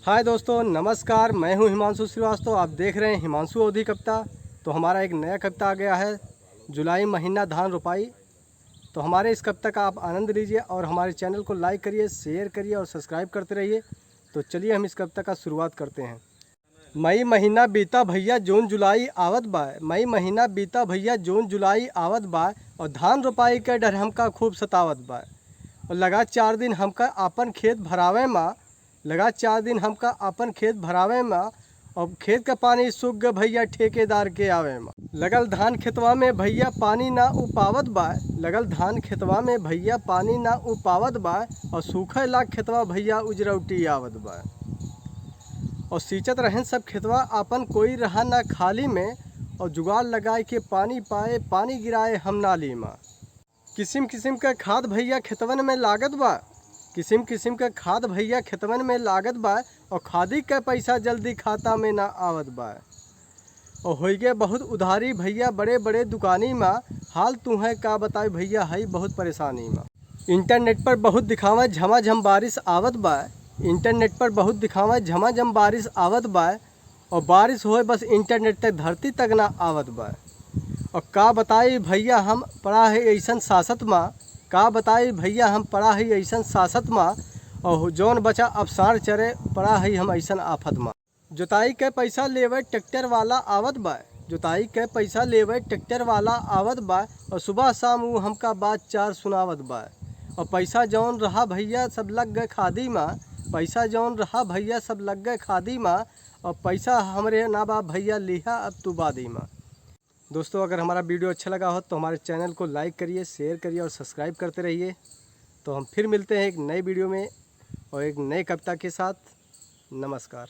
हाय दोस्तों, नमस्कार। मैं हूं हिमांशु श्रीवास्तव। आप देख रहे हैं हिमांशु अवधी कविता। तो हमारा एक नया कविता आ गया है, जुलाई महीना धान रोपाई। तो हमारे इस कविता का आप आनंद लीजिए और हमारे चैनल को लाइक करिए, शेयर करिए और सब्सक्राइब करते रहिए। तो चलिए हम इस कविता का शुरुआत करते हैं। मई महीना बीता भैया जून जुलाई आवत बा। मई महीना बीता भैया जून जुलाई आवत बा और धान रोपाई के डर हमका खूब सतावत बा। और लगा 4 दिन हमका आपन खेत भरावे माँ, लगा 4 दिन हमका अपन खेत भरावे माँ। और खेत का पानी सूख गए भैया ठेकेदार के आवे माँ। लगल धान खेतवा में भैया पानी ना उपावत बा। लगल धान खेतवा में भैया पानी ना उपावत बा और सूखे लाग खेतवा भैया उजरौटी आवत बा। और सींचत रहन सब खेतवा आपन, कोई रहा ना खाली में। और जुगाड़ लगाए के पानी पाए, पानी गिराए हम नाली माँ। किसिम किसिम का खाद भैया खेतवन में लागत बा। किसिम किसिम का खाद भैया खेतवन में लागत बा और खादी का पैसा जल्दी खाता में ना आवत बा। और हो गए बहुत उधारी भैया बड़े बड़े दुकानी माँ। हाल तुम्हें का बताए भैया है बहुत परेशानी माँ। इंटरनेट पर बहुत दिखावा झमाझम बारिश आवत बा। इंटरनेट पर बहुत दिखावा झमाझम बारिश आवत बा। और बारिश होए बस इंटरनेट तक धरती तक ना आवत बा। और का बताई भैया हम पड़ा है ऐसन सासत माँ। का बताई भैया हम पड़ा है ऐसन सासत माँ। और जौन बचा अब साढ़ चरे पड़ा है हम ऐसन आफत माँ। जोताई के पैसा लेवे ट्रैक्टर वाला आवत बा। जोताई के पैसा लेवे ट्रैक्टर वाला आवत बा। और सुबह शाम वो हमका बात चार सुनावत बा। और पैसा जौन रहा भैया सब लग गए खादी माँ। पैसा जौन रहा भैया सब लग गए खादी माँ। और पैसा हमरे ना बा भैया लिहा अब तू बादी माँ। दोस्तों, अगर हमारा वीडियो अच्छा लगा हो तो हमारे चैनल को लाइक करिए, शेयर करिए और सब्सक्राइब करते रहिए। तो हम फिर मिलते हैं एक नए वीडियो में और एक नए कविता के साथ। नमस्कार।